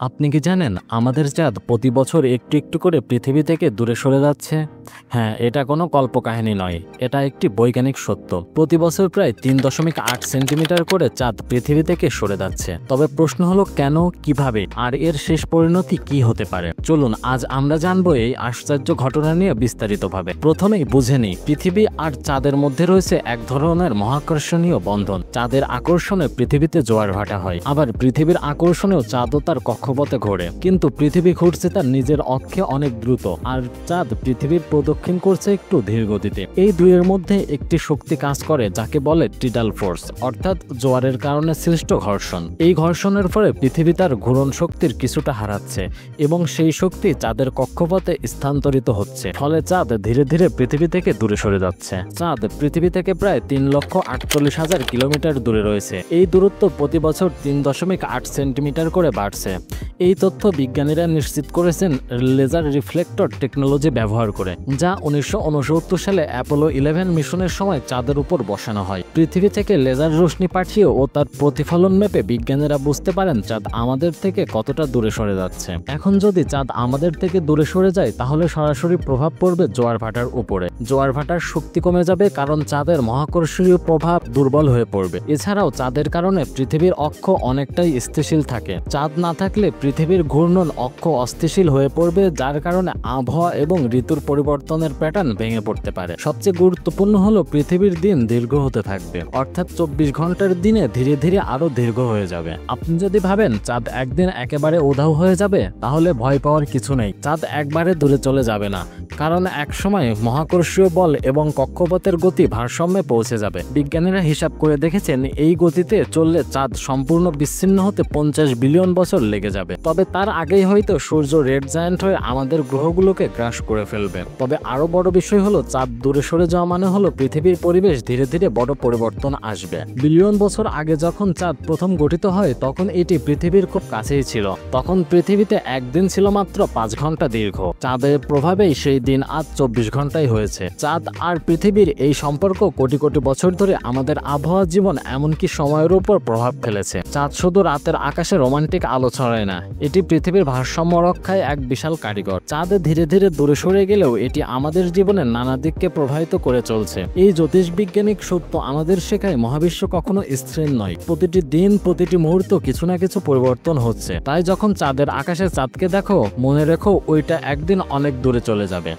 আপনি কি জানেন আমাদের চাঁদ প্রতি বছর একটু একটু করে পৃথিবী থেকে দূরে সরে যাচ্ছে? হ্যাঁ, এটা কোনো কল্পকাহিনী নয়, এটা একটি বৈজ্ঞানিক সত্য। প্রতি বছর প্রায় 3.8 সেন্টিমিটার করে চাঁদ পৃথিবী থেকে সরে যাচ্ছে। তবে প্রশ্ন হলো কেন, কিভাবে, আর এর শেষ পরিণতি কি হতে পারে? চলুন আজ আমরা জানবো এই আশ্চর্য ঘটনা নিয়ে বিস্তারিতভাবে। প্রথমেই বুঝে নিই, পৃথিবী আর চাঁদের মধ্যে রয়েছে এক ধরনের মহাকর্ষণীয় বন্ধন। চাঁদের আকর্ষণে পৃথিবীতে জোয়ার ভাটা হয়, আবার পৃথিবীর আকর্ষণেও চাঁদও তার কক্ষপথে ঘোরে। কিন্তু পৃথিবী ঘুরছে তার নিজের অক্ষে অনেক দ্রুত, আর চাঁদ পৃথিবীর প্রদক্ষিণ করছে একটু ধীর গতিতে। এই দুইয়ের মধ্যে একটি শক্তি কাজ করে যাকে বলে টিডাল ফোর্স, অর্থাৎ জোয়ারের কারণে সৃষ্ট ঘর্ষণ। এই ঘর্ষণের ফলে পৃথিবী তার ঘূর্ণন শক্তির কিছুটা হারাচ্ছে এবং সেই শক্তি চাঁদের কক্ষপথে স্থানান্তরিত হচ্ছে। ফলে চাঁদ ধীরে ধীরে পৃথিবী থেকে দূরে সরে যাচ্ছে। চাঁদ পৃথিবী থেকে প্রায় 3,48,000 কিলোমিটার দূরে রয়েছে। এই দূরত্ব প্রতি বছর 3.8 সেন্টিমিটার করে বাড়ছে। এই তথ্য বিজ্ঞানীরা নিশ্চিত করেছেন লেজার রিফ্লেক্টর টেকনোলজি ব্যবহার করে, যা 1969 সালে অ্যাপোলো 11 মিশনের সময় চাঁদের উপর বসানো হয়। পৃথিবী থেকে লেজার রশ্মি পাঠিয়ে ও তার প্রতিফলন মেপে বিজ্ঞানীরা বুঝতে পারেন চাঁদ আমাদের থেকে কতটা দূরে সরে যাচ্ছে। এখন যদি চাঁদ আমাদের থেকে দূরে সরে যায়, তাহলে সরাসরি প্রভাব পড়বে জোয়ার ভাটার উপরে। জোয়ার ভাটার শক্তি কমে যাবে, কারণ চাঁদের মহাকর্ষীয় প্রভাব দুর্বল হয়ে পড়বে। এছাড়াও চাঁদের কারণে পৃথিবীর অক্ষ অনেকটাই স্থিতিশীল থাকে। চাঁদ না থাকলে পৃথিবীর ঘূর্ণন অক্ষ অস্থিতিশীল হয়ে পড়বে, যার কারণে আবহাওয়া এবং ঋতুর পরিবর্তনের প্যাটার্ন ভেঙে পড়তে পারে। সবচেয়ে গুরুত্বপূর্ণ হলো পৃথিবীর দিন দীর্ঘ হতে থাকবে, অর্থাৎ 24 ঘন্টার দিনে ধীরে ধীরে আরো দীর্ঘ হয়ে যাবে। আপনি যদি ভাবেন চাঁদ একদিন একেবারে উধাও হয়ে যাবে, তাহলে ভয় পাওয়ার কিছু নেই। চাঁদ একবারে দূরে চলে যাবে না, কারণ একসময় মহাকর্ষীয় বল এবং কক্ষপথের গতি ভারসাম্যে পৌঁছে যাবে। বিজ্ঞানীরা হিসাব করে দেখেছেন এই গতিতে চললে চাঁদ সম্পূর্ণ বিচ্ছিন্ন হতে 50 বিলিয়ন বছর লেগে যাবে। তবে তার আগেই হয়তো সূর্য রেড জায়ান্ট হয়ে আমাদের গ্রহগুলোকে গ্রাস করে ফেলবে। তবে আরো বড় বিষয় হলো, চাঁদ দূরে সরে যাওয়া মানে হলো পৃথিবীর পরিবেশ ধীরে ধীরে বড় পরিবর্তন আসবে। বিলিয়ন বছর আগে যখন চাঁদ প্রথম গঠিত হয়, তখন এটি পৃথিবীর খুব কাছেই ছিল। তখন পৃথিবীতে একদিন ছিল মাত্র 5 ঘন্টা দীর্ঘ। চাঁদের প্রভাবেই সেই দিন আজ 24 ঘন্টায় হয়েছে। চাঁদ আর পৃথিবীর এই সম্পর্ক কোটি কোটি বছর ধরে আমাদের আবহাওয়া, জীবন, এমনকি সময়ের উপর প্রভাব ফেলেছে। চাঁদ শুধু রাতের আকাশে রোমান্টিক আলো ছড়ায় না, এটি পৃথিবীর ভারসাম্য রক্ষায় এক বিশাল কারিগর। চাঁদ ধীরে ধীরে দূরে সরে গেলেও এটি আমাদের জীবনের নানা দিককে প্রভাবিত করে চলছে। এই জ্যোতিষবিজ্ঞানিক সত্য আমাদের শেখায় মহাবিশ্ব কখনো স্থির নয়। প্রতিটি দিন, প্রতিটি মুহূর্ত কিছু না কিছু পরিবর্তন হচ্ছে। তাই যখন চাঁদের আকাশে চাঁদকে দেখো, মনে রেখো ওইটা একদিন অনেক দূরে চলে যাবে।